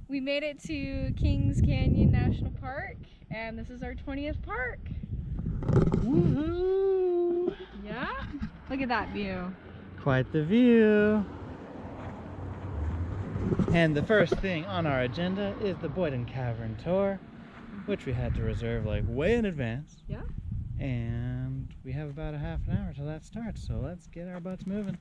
We made it to Kings Canyon National Park, and this is our 20th park. Woohoo! Yeah? Look at that view. Quite the view. And the first thing on our agenda is the Boyden Cavern tour, which we had to reserve like way in advance. Yeah. And we have about a half an hour till that starts, so let's get our butts moving.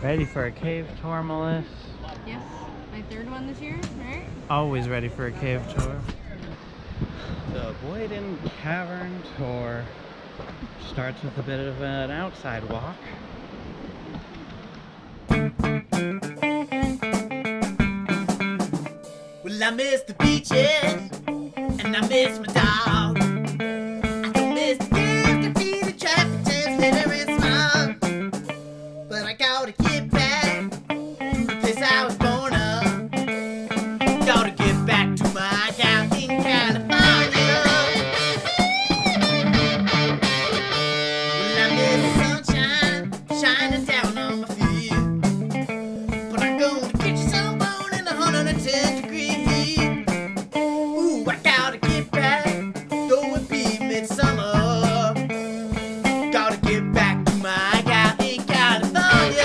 Ready for a cave tour, Melissa? Yes, my third one this year, right? Always ready for a cave tour. The Boyden Cavern tour starts with a bit of an outside walk. Well, I miss the beaches, and I miss my dog. I don't miss the gas, the traffic jams, litter and smog. But I gotta get back to the place I was born up. Gotta get back to my house in California. Well, I miss the sunshine shining down on my feet. But I'm gonna get you some bone in 110 degrees. Ooh, I gotta get back, though it be midsummer. Gotta get back to my house in California.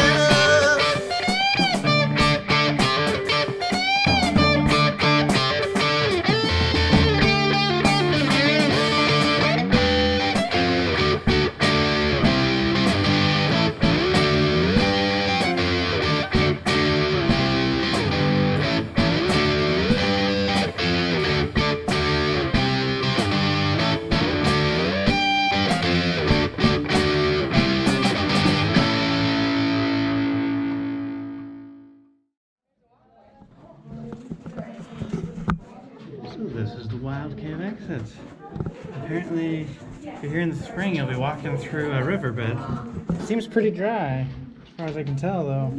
So this is the Wildcat Exits. Apparently, if you're here in the spring, you'll be walking through a riverbed. Seems pretty dry, as far as I can tell, though.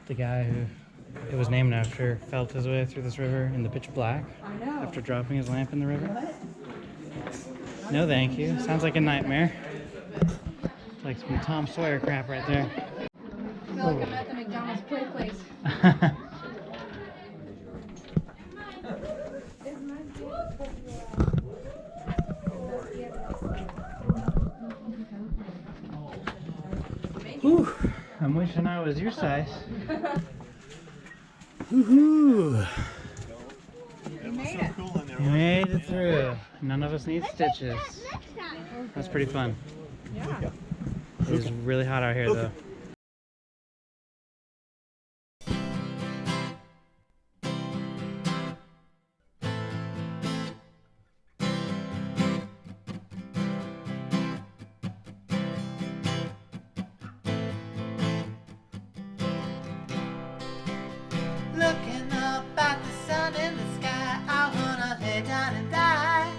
The guy who it was named after felt his way through this river in the pitch black after dropping his lamp in the river. No thank you. Sounds like a nightmare. It's like some Tom Sawyer crap right there. I feel like I'm at the McDonald's play place. Whew, I'm wishing I was your size. Woohoo! We made it. We made it through. None of us need stitches. That's pretty fun. Yeah. It is really hot out here, though. Looking up at the sun in the sky, I wanna lay down and die,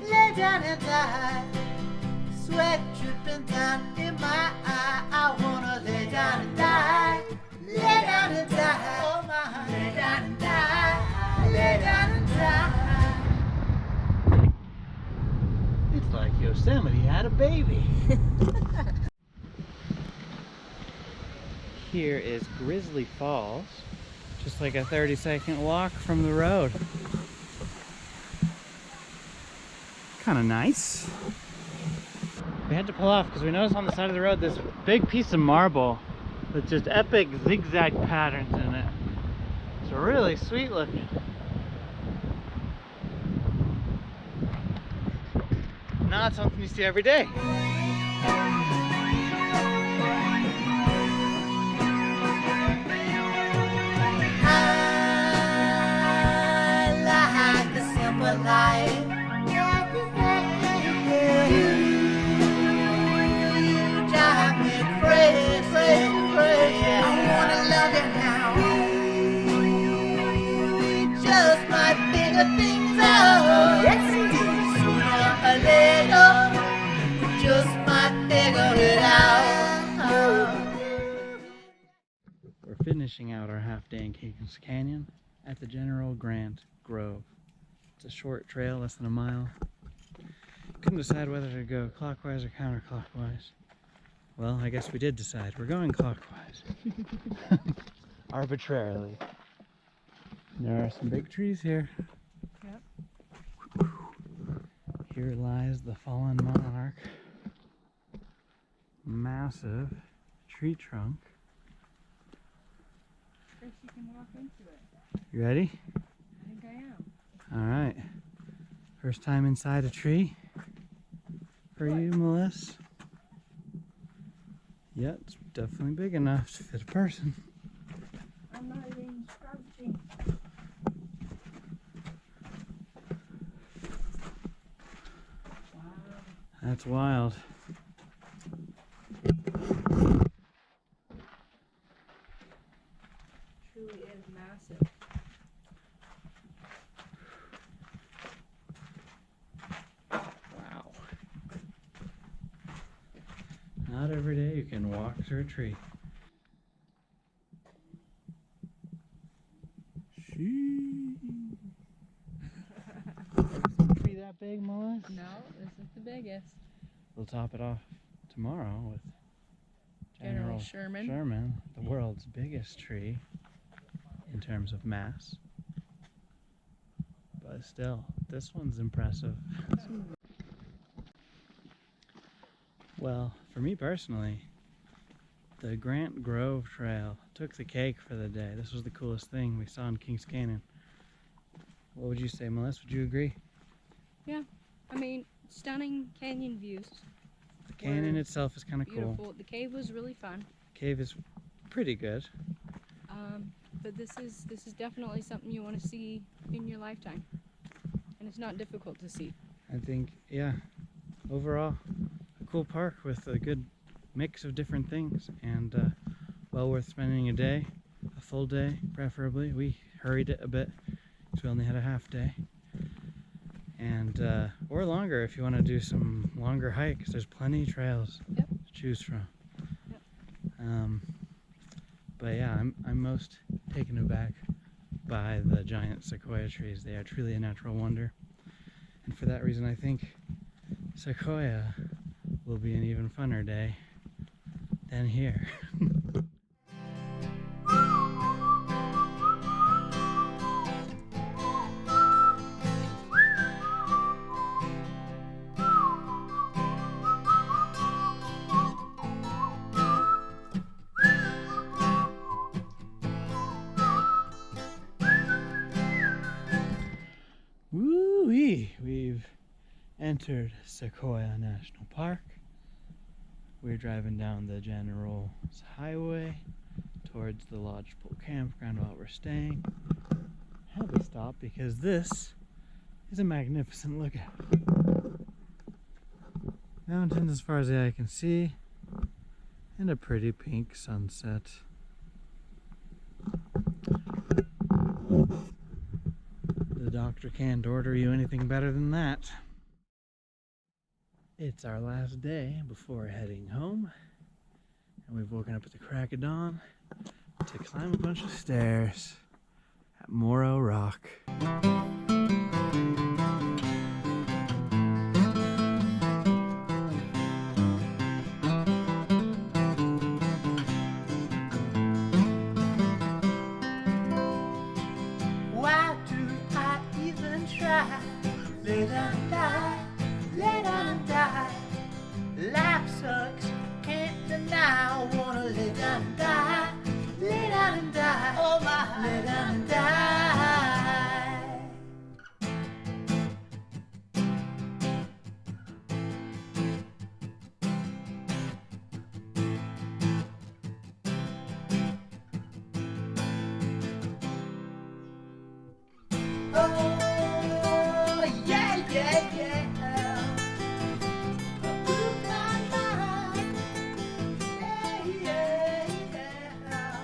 lay down and die. Sweat dripping down in my eye, I wanna lay down and die, lay down and die. Oh my, lay down and die, lay down and die. It's like Yosemite had a baby. Here is Grizzly Falls. Just like a 30-second walk from the road. Kind of nice. We had to pull off because we noticed on the side of the road this big piece of marble with just epic zigzag patterns in it. It's really sweet looking. Not something you see every day. Life. You drive me crazy, crazy. I wanna things out. Yes, indeed. Sooner or later, we just might figure it out. We're finishing out our half day in Kings Canyon at the General Grant Grove. It's a short trail, less than a mile. Couldn't decide whether to go clockwise or counterclockwise. Well, I guess we did decide. We're going clockwise. Arbitrarily. There are some big trees here. Yep. Here lies the fallen monarch. Massive tree trunk. Chris, you can walk into it. You ready? I think I am. Alright. First time inside a tree for you, Melissa. Yeah, it's definitely big enough to fit a person. I'm not even crouching. Wow. That's wild. Truly is massive. Wow. Not every day you can walk through a tree. Tree that big, Melissa? No, this is the biggest. We'll top it off tomorrow with General Sherman. Sherman, the world's biggest tree in terms of mass. But still, this one's impressive. Well, for me personally, the Grant Grove Trail took the cake for the day. This was the coolest thing we saw in Kings Canyon. What would you say, Melissa? Would you agree? Yeah, I mean, stunning canyon views. The canyon itself is kind of cool. Beautiful. The cave was really fun. Cave is pretty good. But this is definitely something you want to see in your lifetime, and it's not difficult to see. I think, yeah, overall, a cool park with a good mix of different things, and well worth spending a day, a full day preferably. We hurried it a bit because we only had a half day, and or longer if you want to do some longer hikes. There's plenty of trails Yep. to choose from. Yep. But yeah, I'm most taken aback by the giant sequoia trees. They are truly a natural wonder, and for that reason I think Sequoia will be an even funner day than here. Woo-wee! We've entered Sequoia National Park. We're driving down the General's Highway towards the lodgepole campground while we're staying. Had to stop because this is a magnificent lookout. Mountains as far as the eye can see, and a pretty pink sunset. The doctor can't order you anything better than that. It's our last day before heading home, and we've woken up at the crack of dawn to climb a bunch of stairs at Morrow Rock. Why do I even try? Lay down and die, lay down and die. Life sucks, can't deny. I wanna lay down and die, lay down and die. Oh my, lay down and die. Oh, yeah, yeah, yeah. Ooh, my, my. Yeah, yeah, yeah.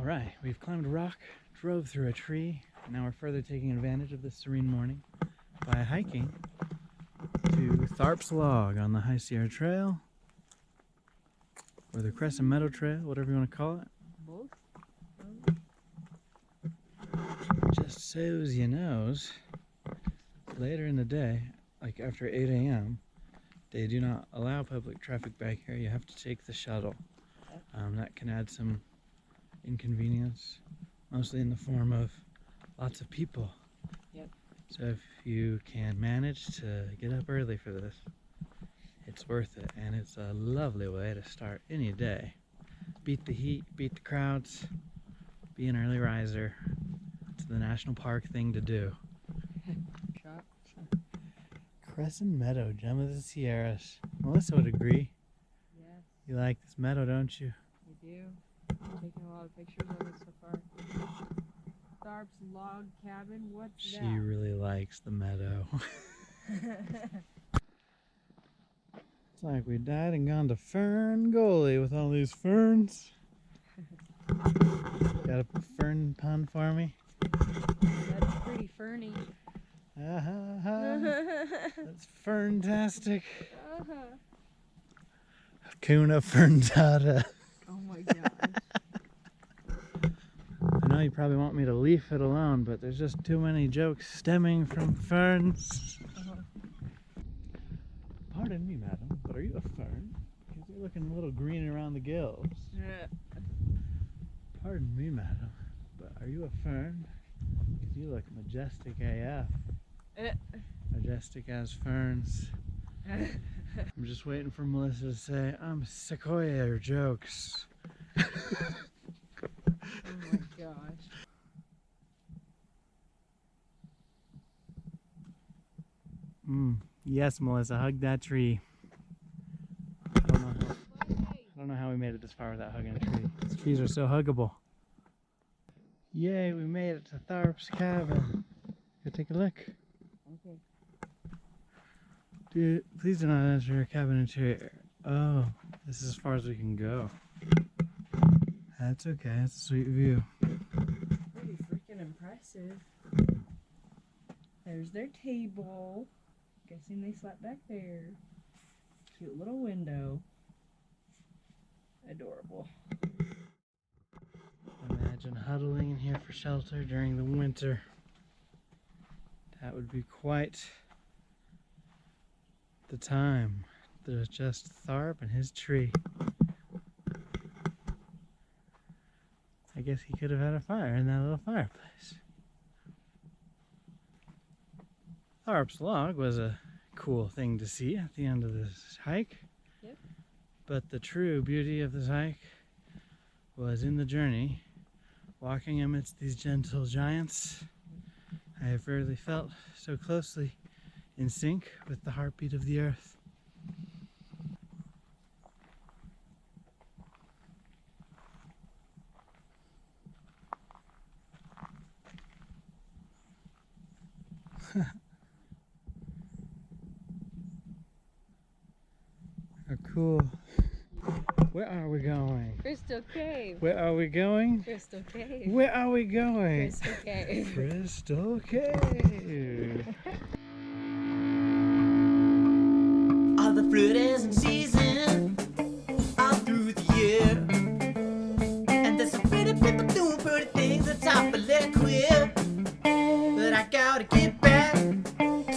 Alright, we've climbed a rock, drove through a tree, and now we're further taking advantage of this serene morning by hiking to Tharps Log on the High Sierra Trail, or the Crescent Meadow Trail, whatever you want to call it. Both? Just so's you knows, later in the day, like after 8 a.m., they do not allow public traffic back here. You have to take the shuttle. That can add some inconvenience, mostly in the form of lots of people. Yep. So if you can manage to get up early for this, it's worth it, and it's a lovely way to start any day. Beat the heat, beat the crowds, be an early riser. It's the national park thing to do. Shot. Crescent Meadow, gem of the Sierras. Melissa would agree. Yes, You like this meadow, don't you? we do. Taking a lot of pictures of it so far. Tharps Log Cabin, what's She that? really likes the meadow. It's like we died and gone to Fern Gully with all these ferns. Got a fern pun for me? That's pretty ferny. That's ferntastic. Uh-huh. Hakuna Ferntata. Oh my gosh. I know you probably want me to leave it alone, but there's just too many jokes stemming from ferns. Uh-huh. Pardon me, madam, but are you a fern? Because you're looking a little green around the gills. Pardon me, madam, but are you a fern? Because you look majestic AF. Majestic as ferns. I'm just waiting for Melissa to say, I'm Sequoia or jokes. Oh my gosh. Yes, Melissa, hug that tree. I don't know how we made it this far without hugging a tree. These trees are so huggable. Yay, we made it to Tharps Cabin. Go take a look. Okay. Dude, please do not enter your cabin interior. Oh, this is as far as we can go. That's okay, it's a sweet view. Pretty freaking impressive. There's their table. Guessing they slept back there. Cute little window. Adorable. Imagine huddling in here for shelter during the winter. That would be quite the time. There's just Tharp and his tree. I guess he could have had a fire in that little fireplace. Tharps Log was a cool thing to see at the end of this hike. Yep. But the true beauty of this hike was in the journey, walking amidst these gentle giants. I have rarely felt so closely in sync with the heartbeat of the earth. Cool. Where are we going? Crystal Cave. Where are we going? Crystal Cave. Where are we going? Crystal Cave. Crystal Cave. All the fruit is in season all through the year, and there's some pretty people doing pretty things on top of their queer. But I gotta get back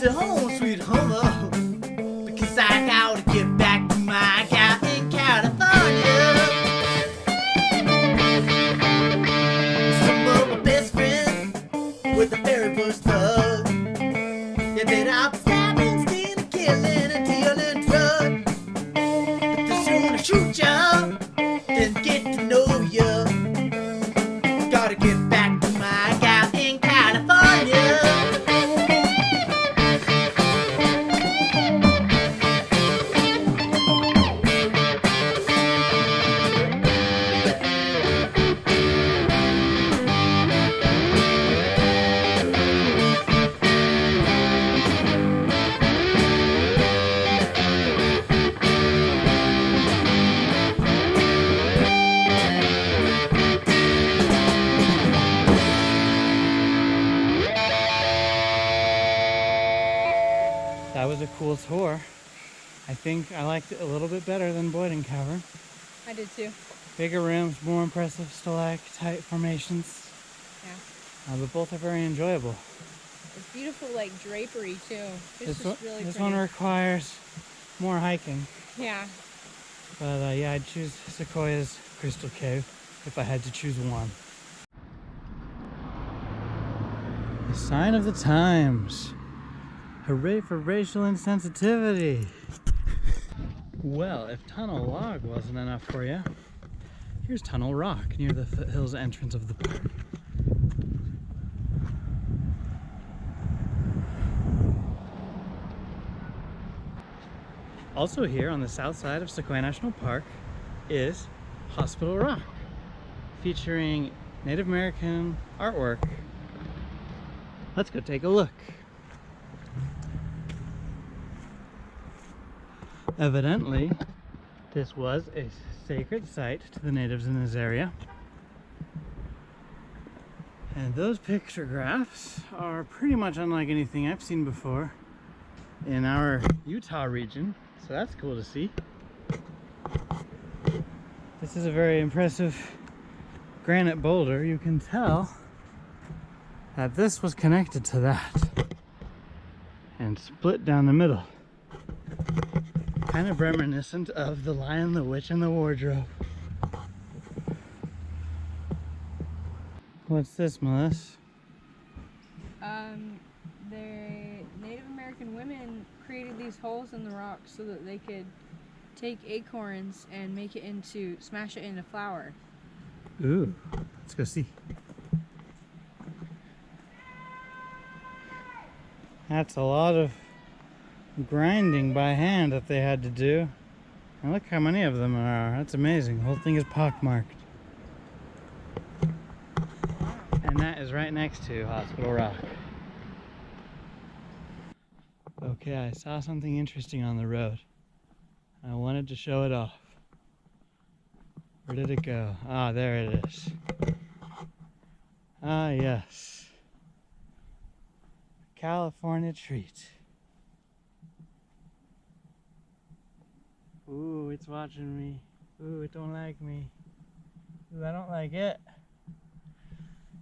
to home, sweet home, because I gotta get back to my gal in California. Some of my best friends were the very first thug. Yeah, that I was stabbing, stealing, killing, and dealing drugs. But the sooner I shoot ya, then get to know ya. Gotta get back to my gal in California. little tour. I think I liked it a little bit better than Boyden Cavern. I did too. Bigger rooms, more impressive stalactite formations. Yeah. But both are very enjoyable. It's beautiful, like drapery too. It's just really this pretty. one requires more hiking. Yeah. But yeah, I'd choose Sequoia's Crystal Cave if I had to choose one. The sign of the times. Hooray for racial insensitivity. Well, if Tunnel Log wasn't enough for you, here's Tunnel Rock near the foothills entrance of the park. Also here on the south side of Sequoia National Park is Hospital Rock, featuring Native American artwork. Let's go take a look. Evidently, this was a sacred site to the natives in this area. And those pictographs are pretty much unlike anything I've seen before in our Utah region, so that's cool to see. This is a very impressive granite boulder. You can tell that this was connected to that and split down the middle. Kind of reminiscent of the Lion, the Witch, and the Wardrobe. What's this, Melissa? The Native American women created these holes in the rock so that they could take acorns and smash it into flour. Ooh, let's go see. That's a lot of grinding by hand that they had to do. And look how many of them there are. That's amazing. The whole thing is pockmarked. And that is right next to Hospital Rock. Okay, I saw something interesting on the road. I wanted to show it off. Where did it go? Ah, there it is. Ah, yes. California treat. Ooh, it's watching me. Ooh, it don't like me. Ooh, I don't like it.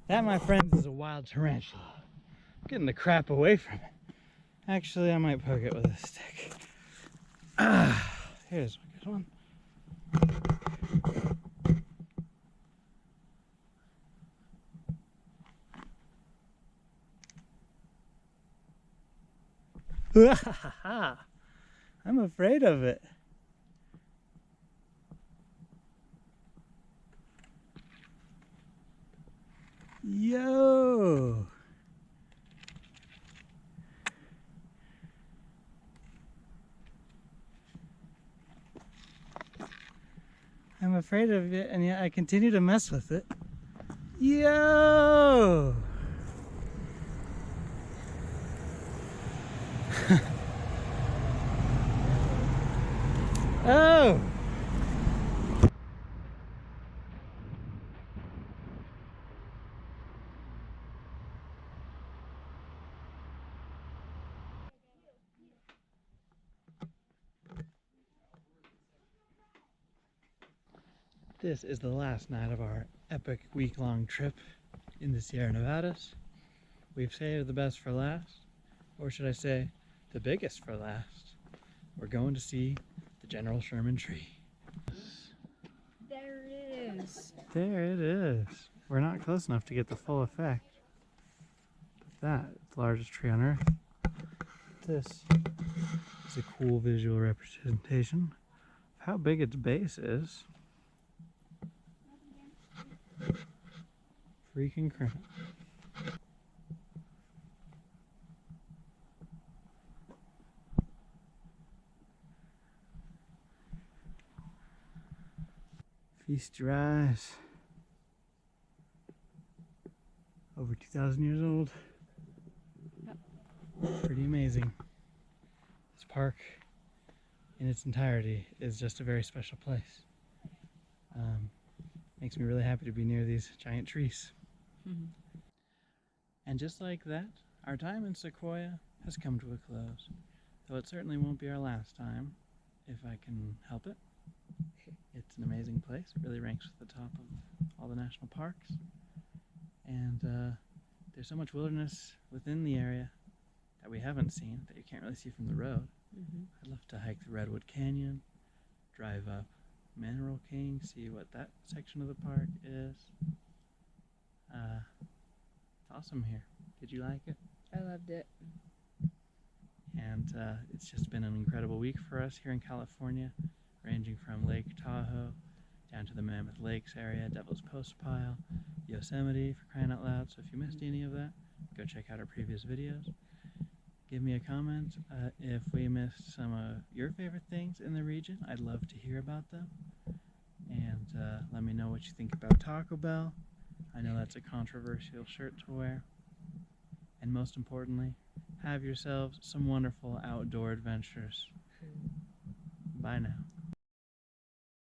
That, my friends, is a wild tarantula. I'm getting the crap away from it. Actually, I might poke it with a stick. Ah, here's a good one. I'm afraid of it. Yo! I'm afraid of it, and yet I continue to mess with it. Yo! Oh! This is the last night of our epic week-long trip in the Sierra Nevadas. We've saved the best for last, or should I say, the biggest for last. We're going to see the General Sherman tree. There it is. There it is. We're not close enough to get the full effect. But that is the largest tree on Earth. This is a cool visual representation of how big its base is. Freaking crap. Feast your eyes. Over 2,000 years old. Yep. Pretty amazing. This park in its entirety is just a very special place. Makes me really happy to be near these giant trees. Mm-hmm. And just like that, our time in Sequoia has come to a close. though it certainly won't be our last time, if I can help it. It's an amazing place. It really ranks at the top of all the national parks. And there's so much wilderness within the area that we haven't seen, that you can't really see from the road. I'd love to hike the Redwood Canyon, drive up Mineral King, see what that section of the park is. It's awesome here. Did you like it? I loved it. And it's just been an incredible week for us here in California, ranging from Lake Tahoe down to the Mammoth Lakes area, Devil's Postpile, Yosemite, for crying out loud. So if you missed any of that, go check out our previous videos. Give me a comment if we missed some of your favorite things in the region. I'd love to hear about them. And let me know what you think about Taco Bell. I know that's a controversial shirt to wear. And most importantly, have yourselves some wonderful outdoor adventures. Bye now.